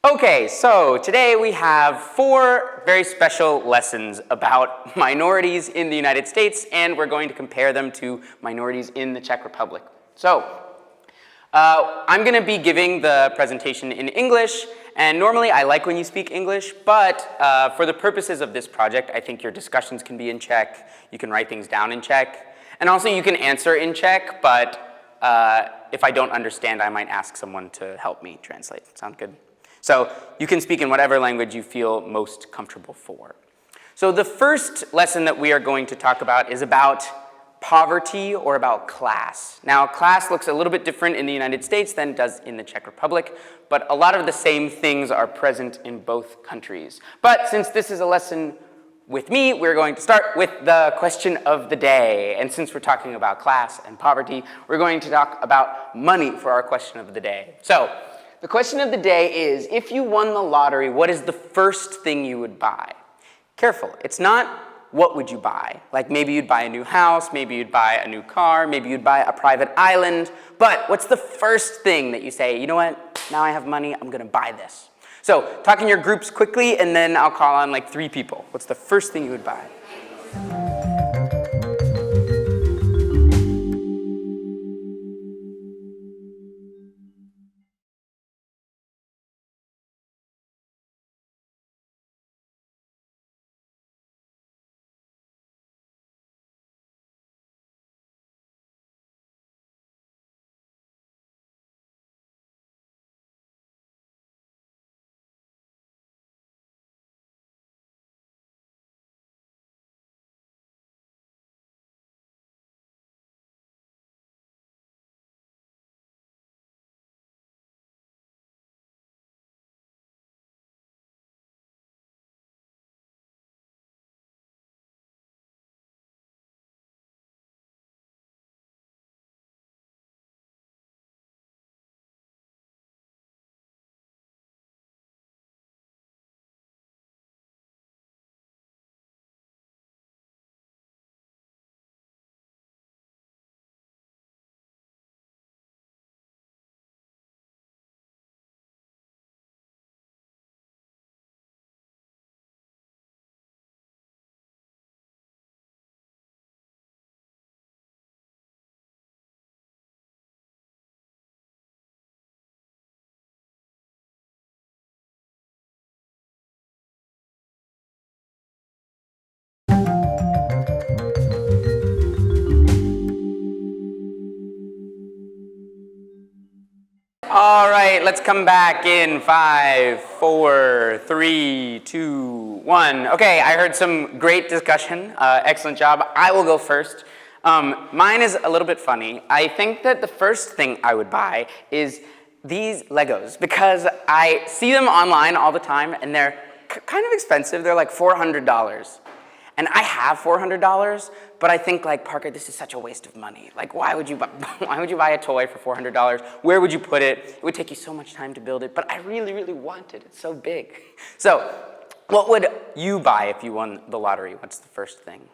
Okay, so today we have 4 very special lessons about minorities in the United States, and we're going to compare them to minorities in the Czech Republic. So, I'm going to be giving the presentation in English, and normally I like when you speak English, but for the purposes of this project, I think your discussions can be in Czech, you can write things down in Czech, and also you can answer in Czech, but if I don't understand, I might ask someone to help me translate. Sound good? So you can speak in whatever language you feel most comfortable for. So the first lesson that we are going to talk about is about poverty or about class. Now, class looks a little bit different in the United States than it does in the Czech Republic, but a lot of the same things are present in both countries. But since this is a lesson with me, we're going to start with the question of the day. And since we're talking about class and poverty, we're going to talk about money for our question of the day. So, the question of the day is, if you won the lottery, what is the first thing you would buy? Careful, it's not what would you buy. Like maybe you'd buy a new house, maybe you'd buy a new car, maybe you'd buy a private island, but what's the first thing that you say, you know what, now I have money, I'm gonna buy this. So talk in your groups quickly and then I'll call on like 3 people. What's the first thing you would buy? All right, let's come back in 5, 4, 3, 2, 1. Okay, I heard some great discussion. Excellent job. I will go first. Mine is a little bit funny. I think that the first thing I would buy is these Legos because I see them online all the time and they're kind of expensive. They're like $400. And I have $400, but I think like, Parker, this is such a waste of money. Like, why would you buy a toy for $400? Where would you put it? It would take you so much time to build it, but I really, really want it. It's so big. So, what would you buy if you won the lottery? What's the first thing?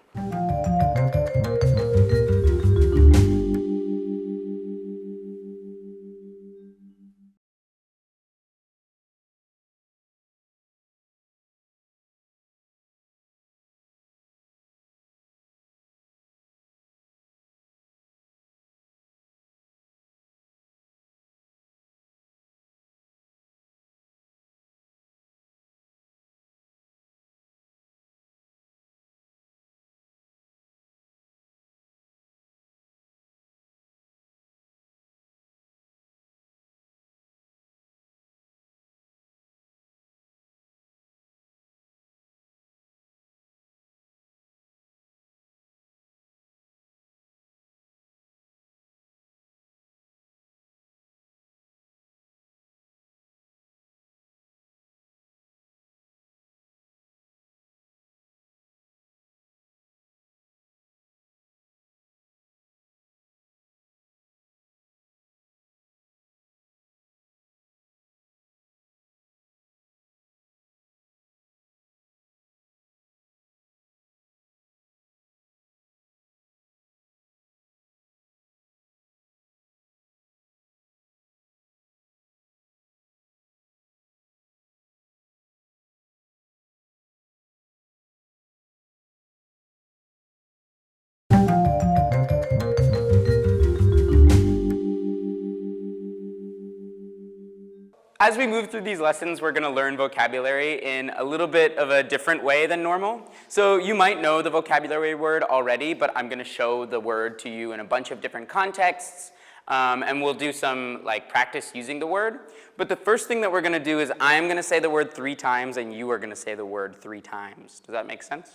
as we move through these lessons, we're going to learn vocabulary in a little bit of a different way than normal. So you might know the vocabulary word already, but I'm going to show the word to you in a bunch of different contexts, and we'll do some practice using the word. But the first thing that we're going to do is I'm going to say the word 3 times, and you are going to say the word 3 times. Does that make sense?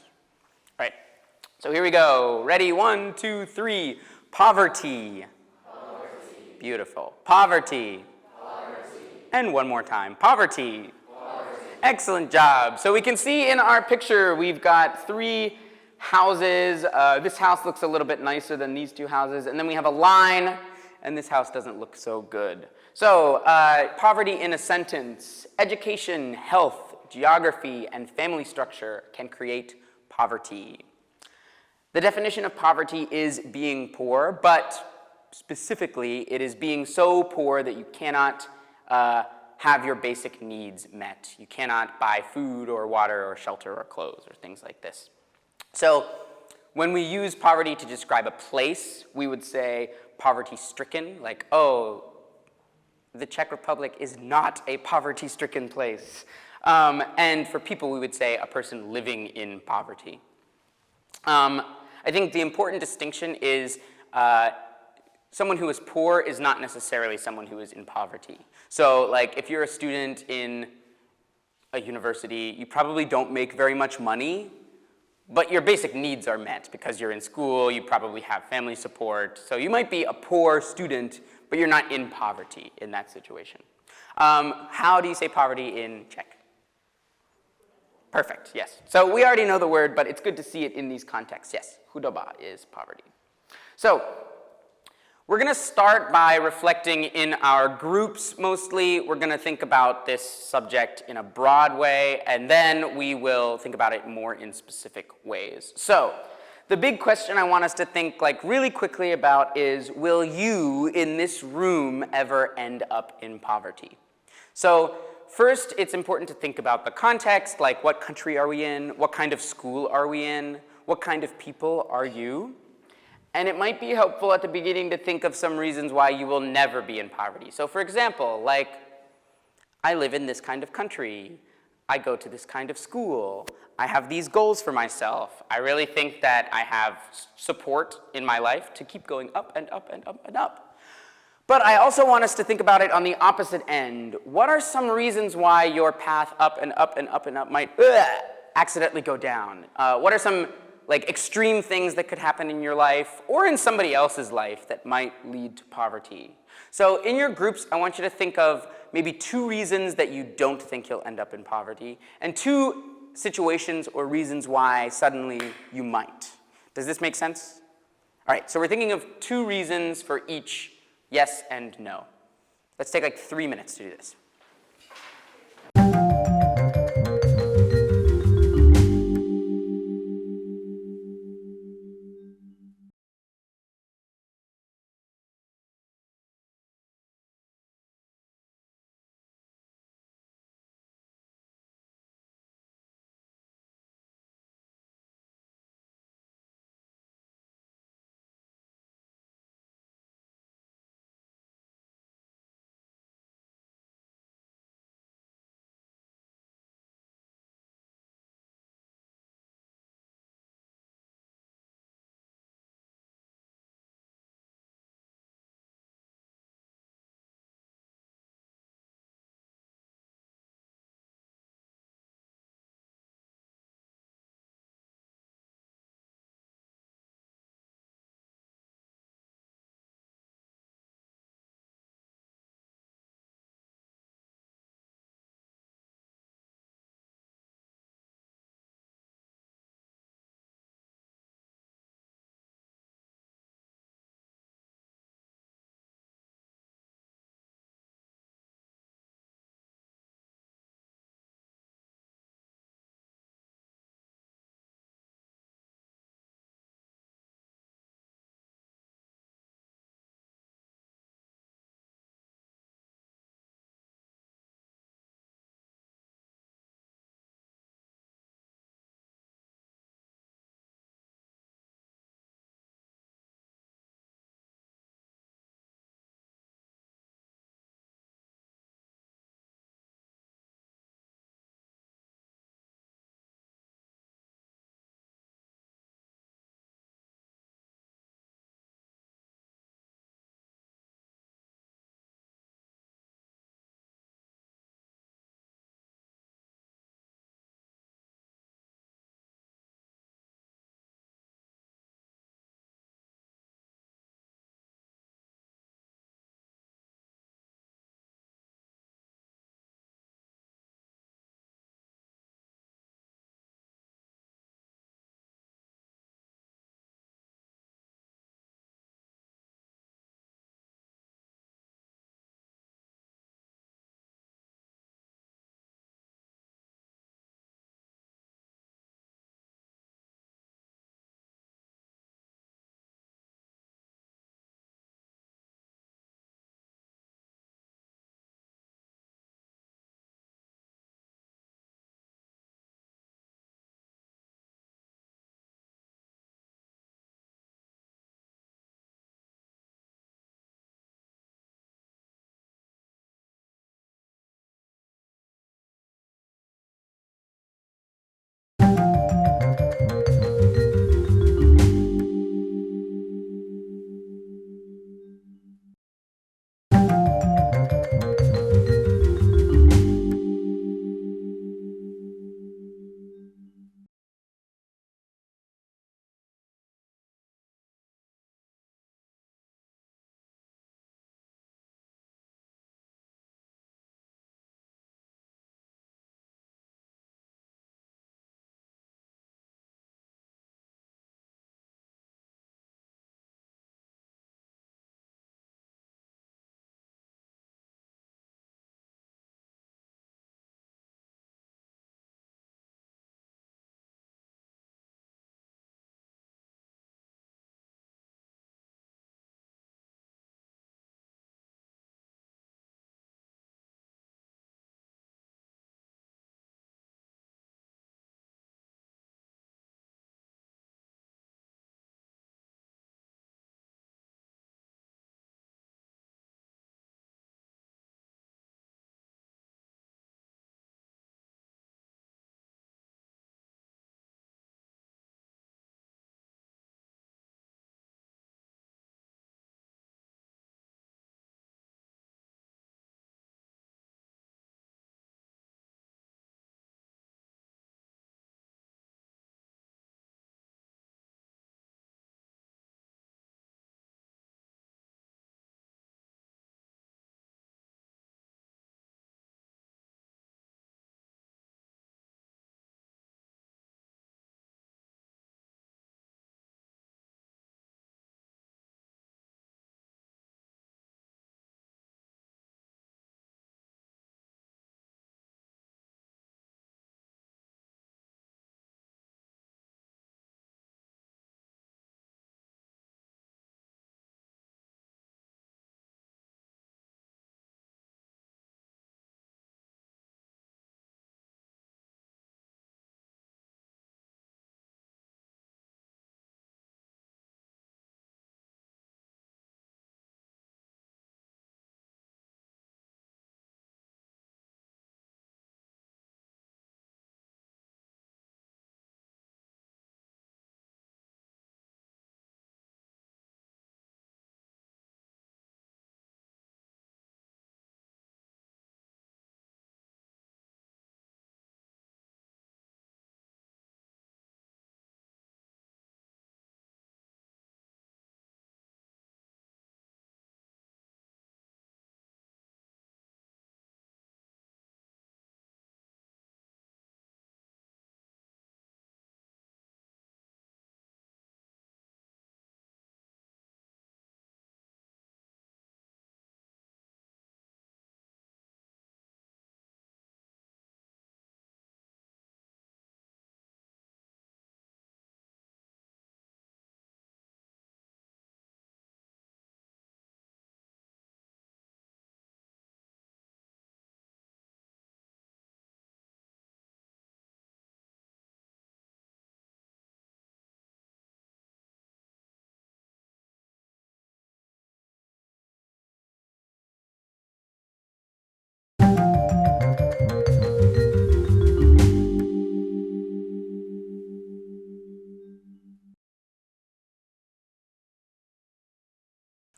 All right. So here we go. Ready? 1, 2, 3. Poverty. Poverty. Beautiful. Poverty. Poverty. And one more time. Poverty. Poverty. Excellent job. So we can see in our picture we've got 3 houses. This house looks a little bit nicer than these 2 houses. And then we have a line, and this house doesn't look so good. So poverty in a sentence. Education, health, geography, and family structure can create poverty. The definition of poverty is being poor, but specifically, it is being so poor that you cannot have your basic needs met. You cannot buy food or water or shelter or clothes or things like this. So when we use poverty to describe a place, we would say poverty-stricken, like, oh, the Czech Republic is not a poverty-stricken place. And for people, we would say a person living in poverty. I think the important distinction is someone who is poor is not necessarily someone who is in poverty. So if you're a student in a university, you probably don't make very much money, but your basic needs are met because you're in school, you probably have family support. So you might be a poor student, but you're not in poverty in that situation. How do you say poverty in Czech? Perfect, yes. So we already know the word, but it's good to see it in these contexts. Yes, chudoba is poverty. So we're going to start by reflecting in our groups mostly. We're going to think about this subject in a broad way, and then we will think about it more in specific ways. So the big question I want us to think really quickly about is, will you in this room ever end up in poverty? So first, it's important to think about the context, like what country are we in, what kind of school are we in, what kind of people are you? And it might be helpful at the beginning to think of some reasons why you will never be in poverty. So for example, I live in this kind of country, I go to this kind of school, I have these goals for myself, I really think that I have support in my life to keep going up and up and up and up. But I also want us to think about it on the opposite end. What are some reasons why your path up and up and up and up might accidentally go down? What are some extreme things that could happen in your life or in somebody else's life that might lead to poverty? So in your groups, I want you to think of maybe 2 reasons that you don't think you'll end up in poverty and 2 situations or reasons why suddenly you might. Does this make sense? All right, so we're thinking of 2 reasons for each yes and no. Let's take 3 minutes to do this.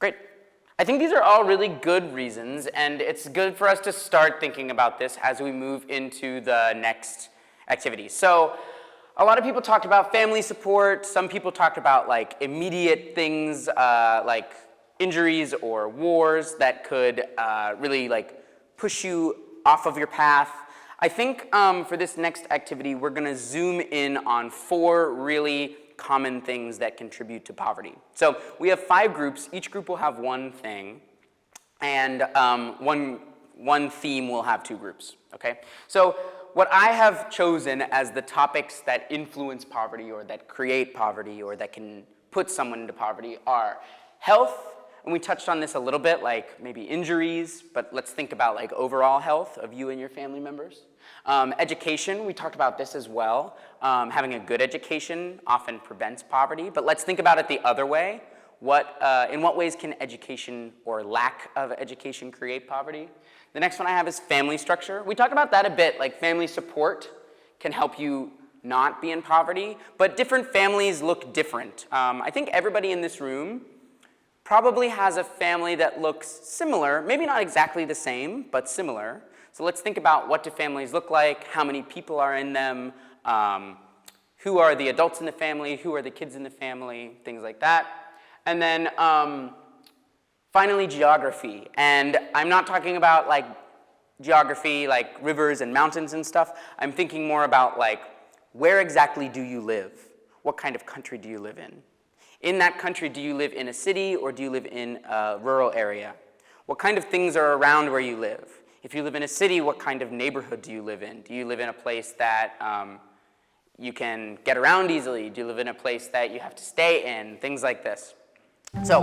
Great. I think these are all really good reasons, and it's good for us to start thinking about this as we move into the next activity. So a lot of people talked about family support. Some people talked about like immediate things like injuries or wars that could really like push you off of your path. I think for this next activity, we're going to zoom in on 4 really common things that contribute to poverty. So we have 5 groups. Each group will have one thing, and one theme will have 2 groups, okay? So what I have chosen as the topics that influence poverty or that create poverty or that can put someone into poverty are health, and we touched on this a little bit, like maybe injuries, but let's think about like overall health of you and your family members. Education, we talked about this as well. Having a good education often prevents poverty, but let's think about it the other way. In what ways can education or lack of education create poverty? The next one I have is family structure. We talked about that a bit, like family support can help you not be in poverty, but different families look different. I think everybody in this room probably has a family that looks similar, maybe not exactly the same, but similar. So let's think about what do families look like, how many people are in them, who are the adults in the family, who are the kids in the family, things like that. And then finally, geography. And I'm not talking about like geography like rivers and mountains and stuff. I'm thinking more about like where exactly do you live? What kind of country do you live in? In that country, do you live in a city or do you live in a rural area? What kind of things are around where you live? If you live in a city, what kind of neighborhood do you live in? Do you live in a place that you can get around easily? Do you live in a place that you have to stay in? Things like this. So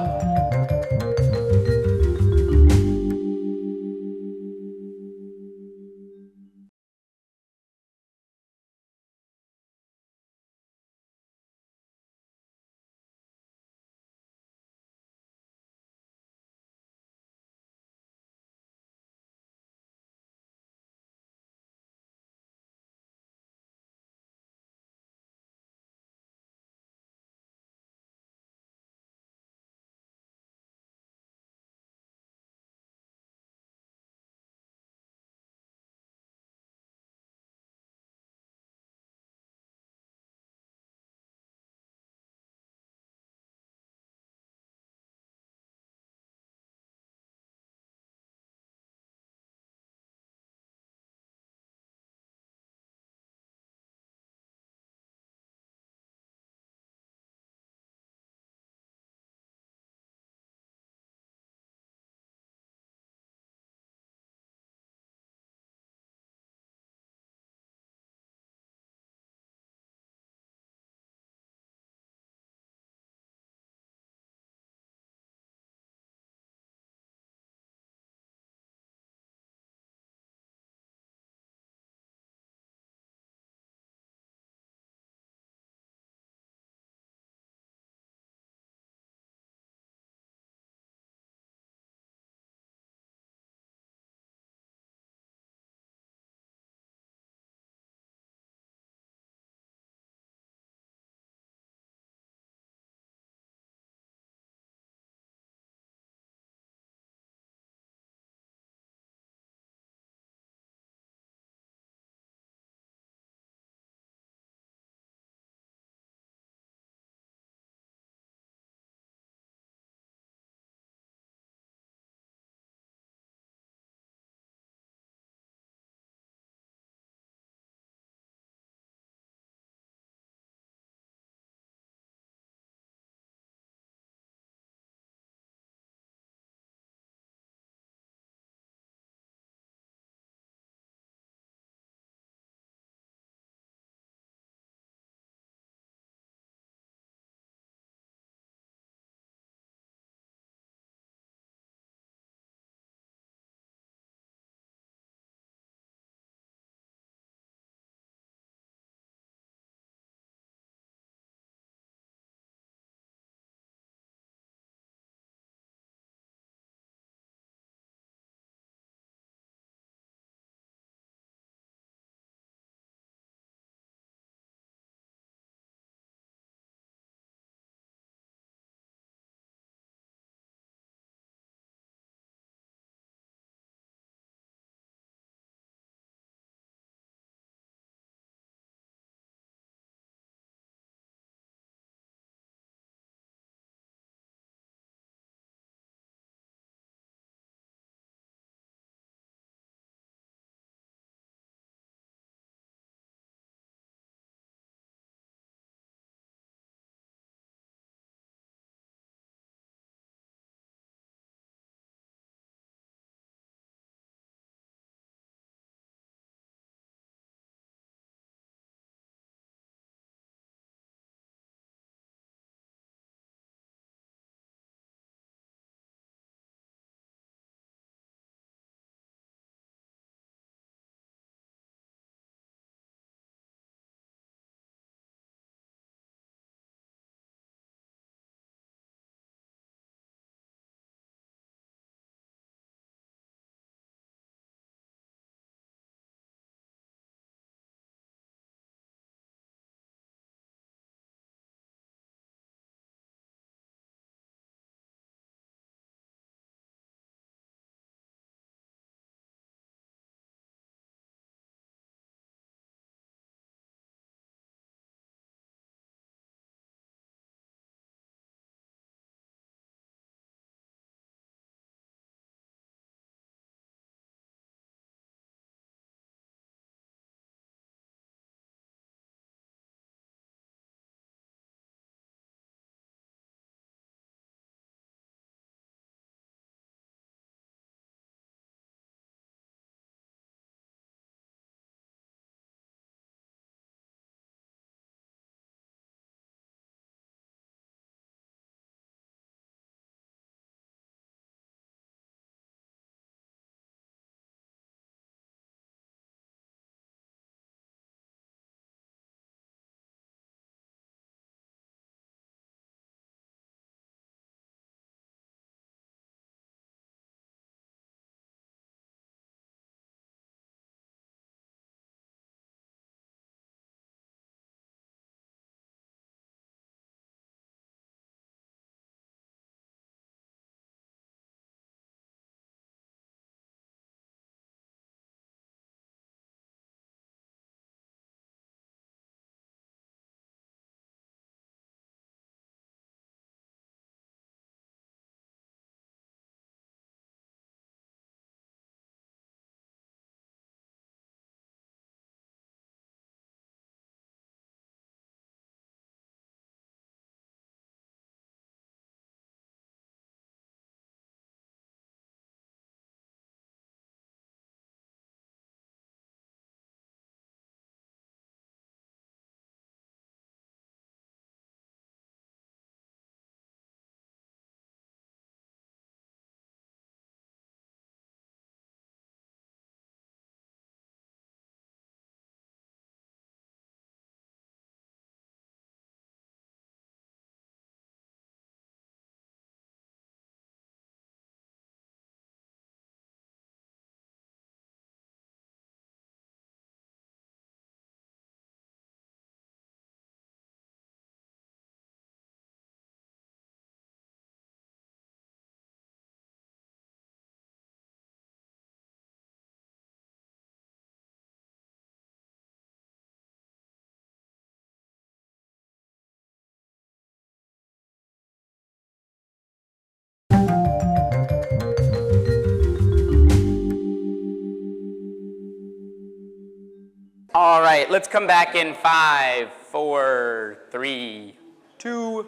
right, let's come back in 5, 4, 3, 2,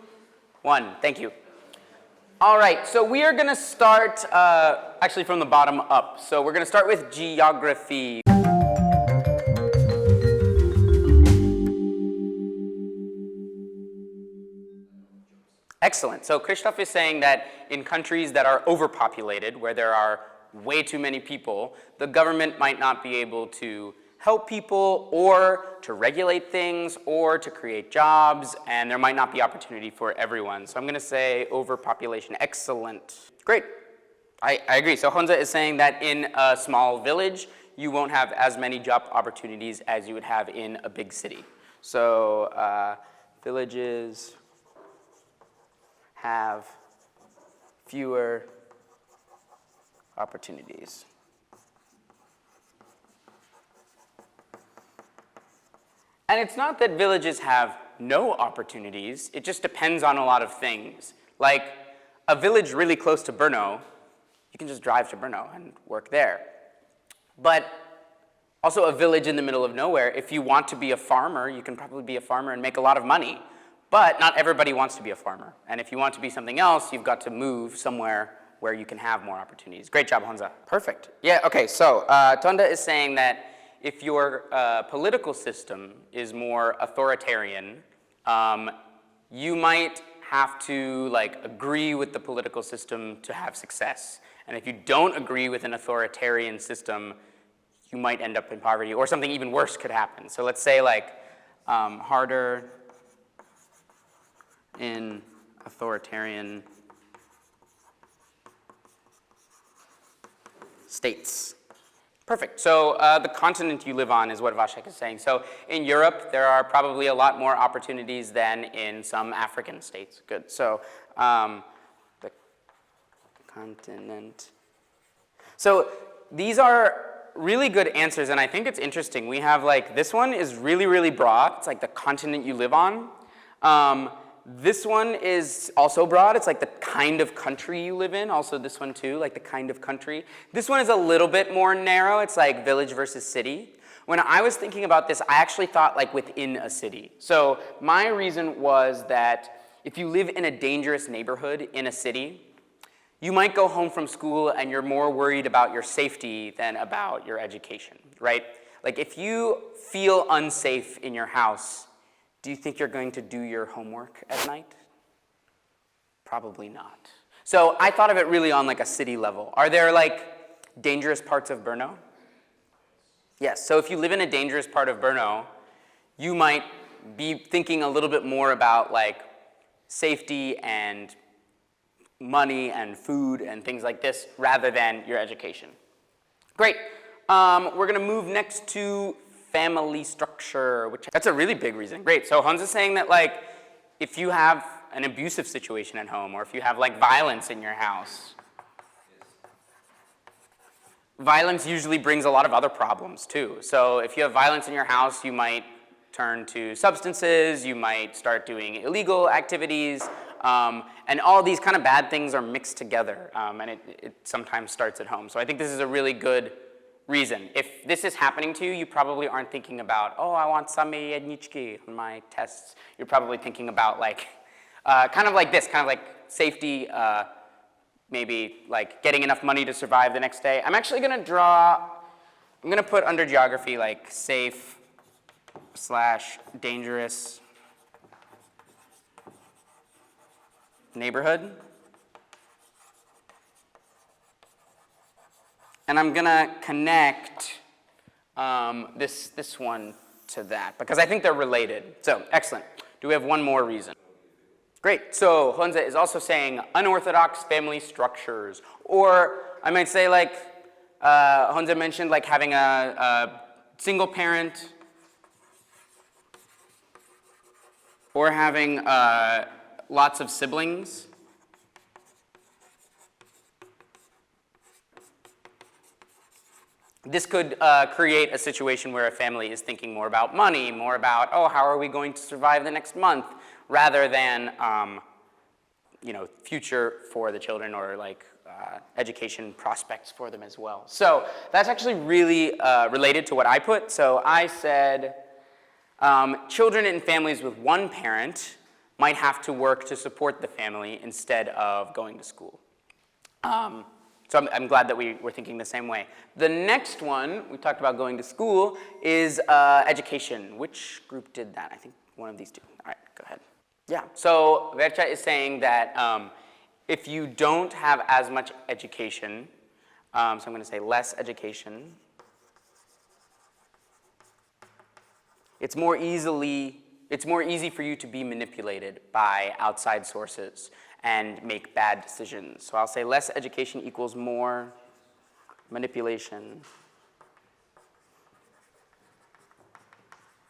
1. Thank you. All right, so we are going to start actually from the bottom up. So we're going to start with geography. Excellent. So Christoph is saying that in countries that are overpopulated, where there are way too many people, the government might not be able to help people or to regulate things or to create jobs, and there might not be opportunity for everyone. So I'm going to say overpopulation. Excellent. Great. I agree. So Honza is saying that in a small village, you won't have as many job opportunities as you would have in a big city. So villages have fewer opportunities. And it's not that villages have no opportunities, it just depends on a lot of things. Like a village really close to Brno, you can just drive to Brno and work there. But also a village in the middle of nowhere, if you want to be a farmer, you can probably be a farmer and make a lot of money. But not everybody wants to be a farmer. And if you want to be something else, you've got to move somewhere where you can have more opportunities. Great job, Honza. Perfect. Yeah, okay, so Tonda is saying that if your political system is more authoritarian, you might have to agree with the political system to have success. And if you don't agree with an authoritarian system, you might end up in poverty, or something even worse could happen. So let's say harder in authoritarian states. Perfect. So the continent you live on is what Vasek is saying. So in Europe, there are probably a lot more opportunities than in some African states. Good. So the continent. So these are really good answers, and I think it's interesting. We have this one is really, really broad. It's like the continent you live on. This one is also broad. It's like the kind of country you live in. Also this one too, like the kind of country. This one is a little bit more narrow. It's like village versus city. When I was thinking about this, I actually thought within a city. So my reason was that if you live in a dangerous neighborhood in a city, you might go home from school and you're more worried about your safety than about your education, right? Like if you feel unsafe in your house, do you think you're going to do your homework at night? Probably not. So I thought of it really on a city level. Are there dangerous parts of Brno? Yes, so if you live in a dangerous part of Brno, you might be thinking a little bit more about safety and money and food and things like this rather than your education. Great. We're gonna move next to family structure, that's a really big reason. Great, so Hans is saying that if you have an abusive situation at home or if you have violence in your house, violence usually brings a lot of other problems too. So if you have violence in your house, you might turn to substances, you might start doing illegal activities, and all these kind of bad things are mixed together, and it sometimes starts at home. So I think this is a really good reason. If this is happening to you, you probably aren't thinking about, oh, I want same jedničky on my tests. You're probably thinking about kind of like this, kind of like safety, maybe getting enough money to survive the next day. I'm actually gonna I'm gonna put under geography safe / dangerous neighborhood. And I'm gonna connect this one to that because I think they're related. So excellent. Do we have one more reason? Great. So Honza is also saying unorthodox family structures, or I might say Honza mentioned having a single parent or having lots of siblings. This could create a situation where a family is thinking more about money, more about, oh, how are we going to survive the next month, rather than, future for the children or education prospects for them as well. So that's actually really related to what I put. So I said Children in families with one parent might have to work to support the family instead of going to school. So I'm glad that we were thinking the same way. The next one, we talked about going to school, is education. Which group did that? I think one of these two. All right, go ahead. Yeah, so Vercha is saying that if you don't have as much education, so I'm going to say less education, it's more easy for you to be manipulated by outside sources and make bad decisions. So I'll say less education equals more manipulation.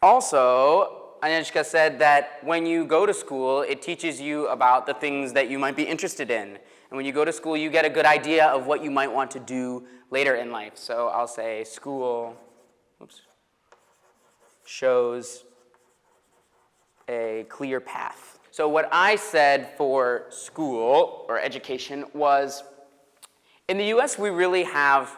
Also, Agnieszka said that when you go to school, it teaches you about the things that you might be interested in. And when you go to school, you get a good idea of what you might want to do later in life. So I'll say school shows a clear path. So what I said for school or education was, in the US, we really have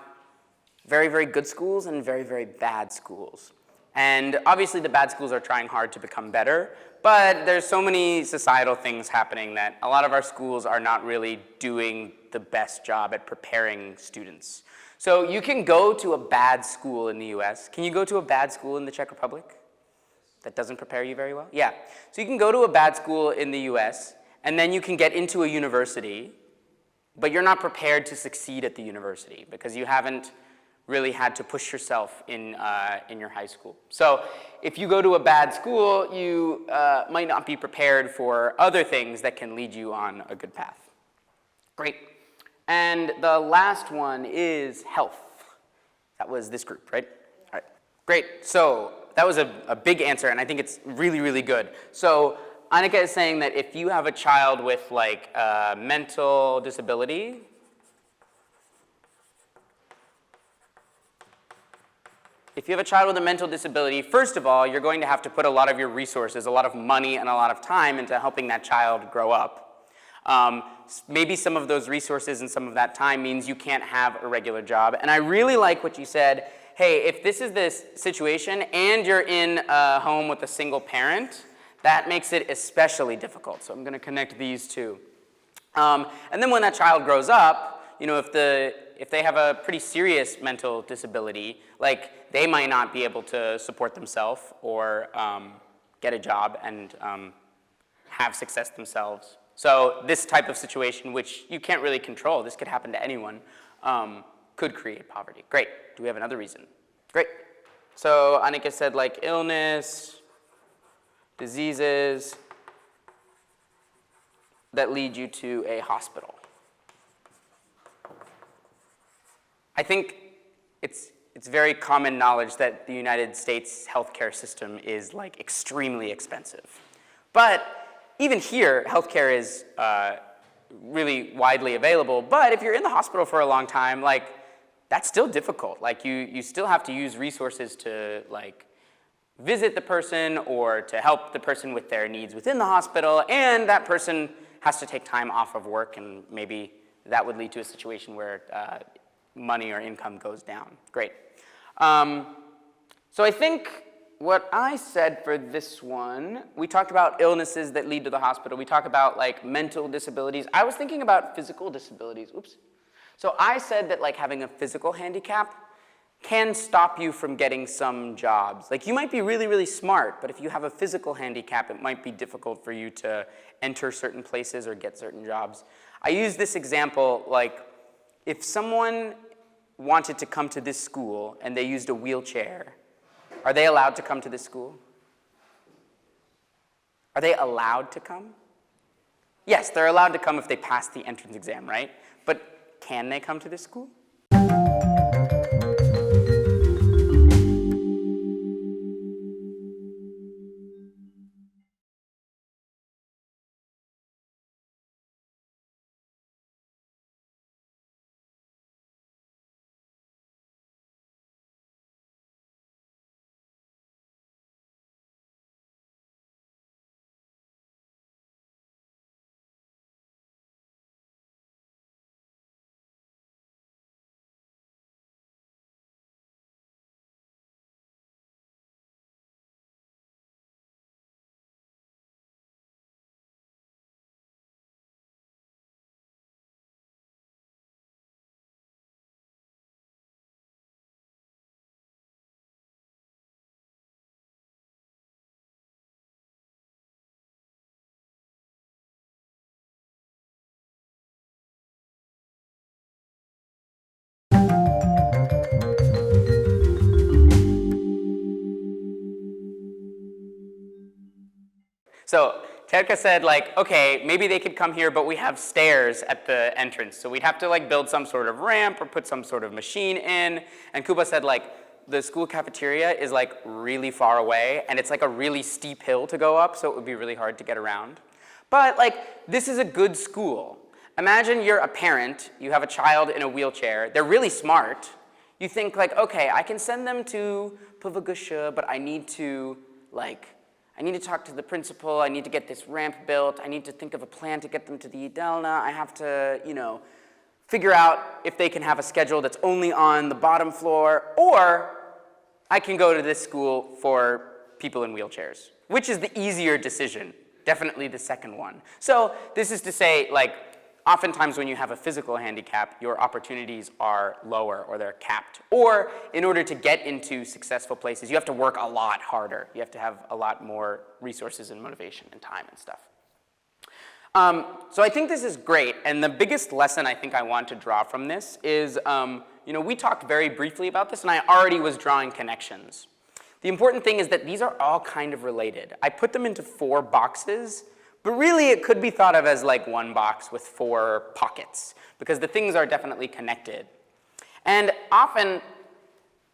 very, very good schools and very, very bad schools. And obviously the bad schools are trying hard to become better, but there's so many societal things happening that a lot of our schools are not really doing the best job at preparing students. So you can go to a bad school in the US. Can you go to a bad school in the Czech Republic that doesn't prepare you very well? Yeah. So you can go to a bad school in the US, and then you can get into a university, but you're not prepared to succeed at the university because you haven't really had to push yourself in your high school. So if you go to a bad school, you might not be prepared for other things that can lead you on a good path. Great. And the last one is health. That was this group, right? All right. Great. So that was a big answer, and I think it's really, really good. So Annika is saying that if you have a child with like a mental disability, first of all, you're going to have to put a lot of your resources, a lot of money, and a lot of time into helping that child grow up. Maybe some of those resources and some of that time means you can't have a regular job. And I really like what you said. Hey, if this is this situation and you're in a home with a single parent, that makes it especially difficult. So I'm going to connect these two. And then when that child grows up, you know, if they have a pretty serious mental disability, like they might not be able to support themselves or get a job and have success themselves. So this type of situation, which you can't really control, this could happen to anyone, could create poverty. Great. Do we have another reason? Great. So Annika said like illness, diseases that lead you to a hospital. I think it's very common knowledge that the United States healthcare system is like extremely expensive. But even here, healthcare is really widely available. But if you're in the hospital for a long time, like that's still difficult. Like you still have to use resources to like visit the person or to help the person with their needs within the hospital, and that person has to take time off of work, and maybe that would lead to a situation where money or income goes down. Great. So I think what I said for this one, we talked about illnesses that lead to the hospital. We talked about like mental disabilities. I was thinking about physical disabilities. Oops. So I said that like having a physical handicap can stop you from getting some jobs. Like you might be really, really smart, but if you have a physical handicap, it might be difficult for you to enter certain places or get certain jobs. I use this example like if someone wanted to come to this school and they used a wheelchair, are they allowed to come to this school? Are they allowed to come? Yes, they're allowed to come if they pass the entrance exam, right? But can they come to this school? So Terka said, like, okay, maybe they could come here, but we have stairs at the entrance. So we'd have to like build some sort of ramp or put some sort of machine in. And Kuba said, like, the school cafeteria is like really far away and it's like a really steep hill to go up, so it would be really hard to get around. But like, this is a good school. Imagine you're a parent, you have a child in a wheelchair, they're really smart. You think like, okay, I can send them to Pavagusha, but I need to talk to the principal, I need to get this ramp built, I need to think of a plan to get them to the Idelna, I have to, figure out if they can have a schedule that's only on the bottom floor, or I can go to this school for people in wheelchairs. Which is the easier decision? Definitely the second one. So this is to say, like, oftentimes when you have a physical handicap, your opportunities are lower or they're capped. Or in order to get into successful places, you have to work a lot harder. You have to have a lot more resources and motivation and time and stuff. So I think this is great, and the biggest lesson I think I want to draw from this is, we talked very briefly about this, and I already was drawing connections. The important thing is that these are all kind of related. I put them into 4 boxes, but really it could be thought of as like one box with 4 pockets, because the things are definitely connected. And often,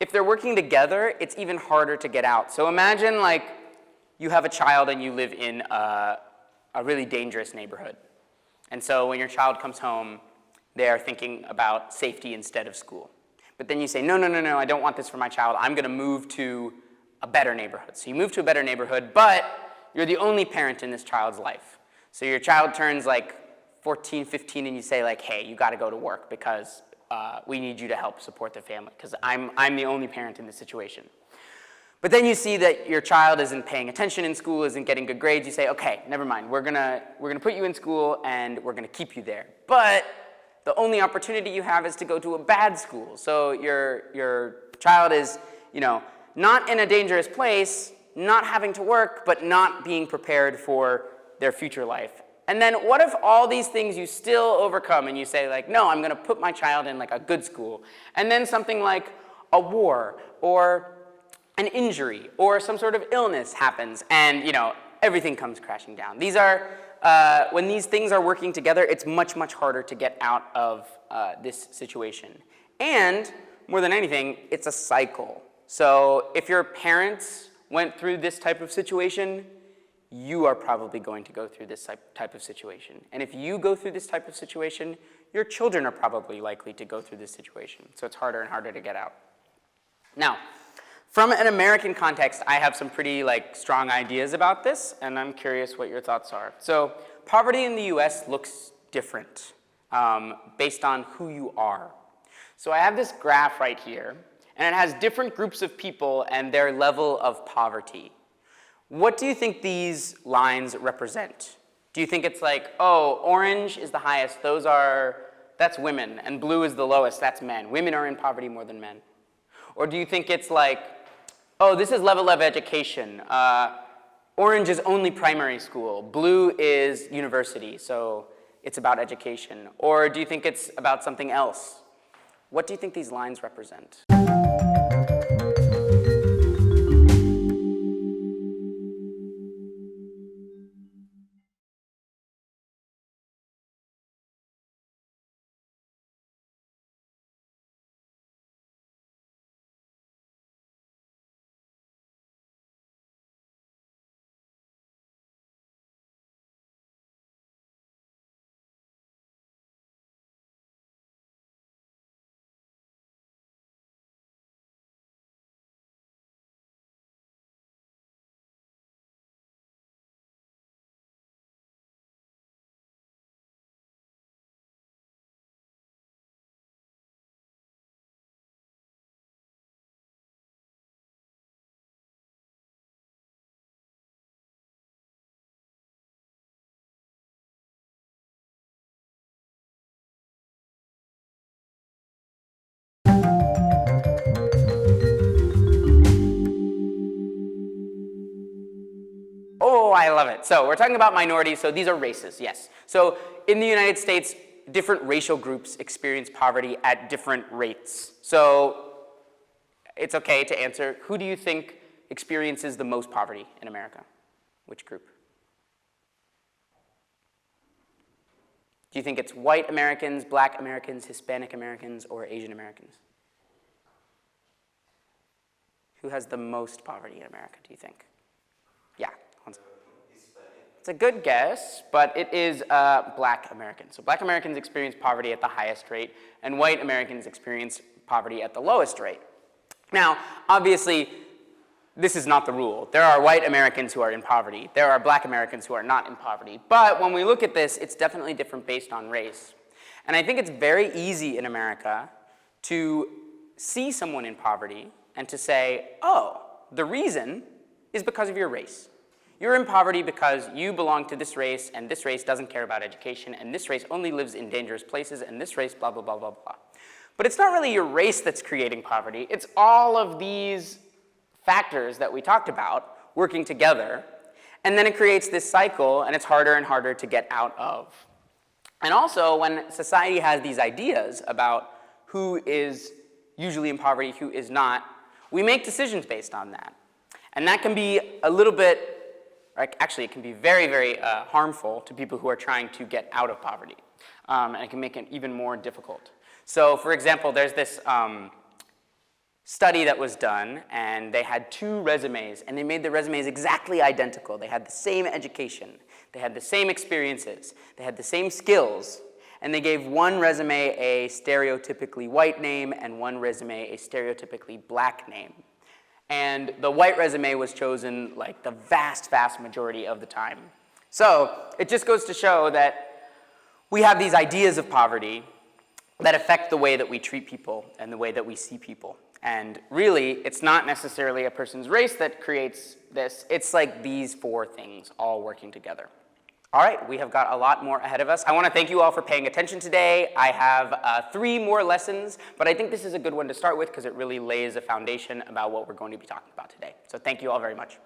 if they're working together, it's even harder to get out. So imagine like you have a child and you live in a really dangerous neighborhood. And so when your child comes home, they are thinking about safety instead of school. But then you say, no, I don't want this for my child. I'm going to move to a better neighborhood. So you move to a better neighborhood, but you're the only parent in this child's life. So your child turns like 14, 15, and you say like, hey, you got to go to work because we need you to help support the family because I'm the only parent in this situation. But then you see that your child isn't paying attention in school, isn't getting good grades. You say, okay, never mind. We're gonna put you in school and we're gonna keep you there. But the only opportunity you have is to go to a bad school. So your child is, not in a dangerous place, not having to work, but not being prepared for their future life. And then what if all these things you still overcome and you say like, no, I'm gonna put my child in like a good school. And then something like a war or an injury or some sort of illness happens and, everything comes crashing down. These are, when these things are working together, it's much, much harder to get out of this situation. And more than anything, it's a cycle. So if your parents went through this type of situation, you are probably going to go through this type of situation. And if you go through this type of situation, your children are probably likely to go through this situation. So it's harder and harder to get out. Now, from an American context, I have some pretty strong ideas about this, and I'm curious what your thoughts are. So poverty in the US looks different based on who you are. So I have this graph right here, and it has different groups of people and their level of poverty. What do you think these lines represent? Do you think it's like, oh, orange is the highest, that's women, and blue is the lowest, that's men. Women are in poverty more than men. Or do you think it's like, oh, this is level of education. Orange is only primary school. Blue is university, so it's about education. Or do you think it's about something else? What do you think these lines represent? Oh, I love it. So we're talking about minorities, so these are races, yes. So in the United States, different racial groups experience poverty at different rates. So it's okay to answer, who do you think experiences the most poverty in America? Which group? Do you think it's white Americans, black Americans, Hispanic Americans, or Asian Americans? Who has the most poverty in America, do you think? Yeah. It's a good guess, but it is black Americans. So black Americans experience poverty at the highest rate, and white Americans experience poverty at the lowest rate. Now, obviously, this is not the rule. There are white Americans who are in poverty. There are black Americans who are not in poverty. But when we look at this, it's definitely different based on race. And I think it's very easy in America to see someone in poverty and to say, oh, the reason is because of your race. You're in poverty because you belong to this race, and this race doesn't care about education, and this race only lives in dangerous places, and this race blah, blah, blah, blah, blah. But it's not really your race that's creating poverty. It's all of these factors that we talked about working together, and then it creates this cycle, and it's harder and harder to get out of. And also, when society has these ideas about who is usually in poverty, who is not, we make decisions based on that. And that can be a little bit, actually it can be very, very harmful to people who are trying to get out of poverty. And it can make it even more difficult. So for example, there's this study that was done, and they had 2 resumes, and they made the resumes exactly identical. They had the same education, they had the same experiences, they had the same skills, and they gave one resume a stereotypically white name and one resume a stereotypically black name. And the white resume was chosen like the vast, vast majority of the time. So it just goes to show that we have these ideas of poverty that affect the way that we treat people and the way that we see people. And really, it's not necessarily a person's race that creates this. It's like these 4 things all working together. All right, we have got a lot more ahead of us. I want to thank you all for paying attention today. I have 3 more lessons, but I think this is a good one to start with because it really lays a foundation about what we're going to be talking about today. So thank you all very much.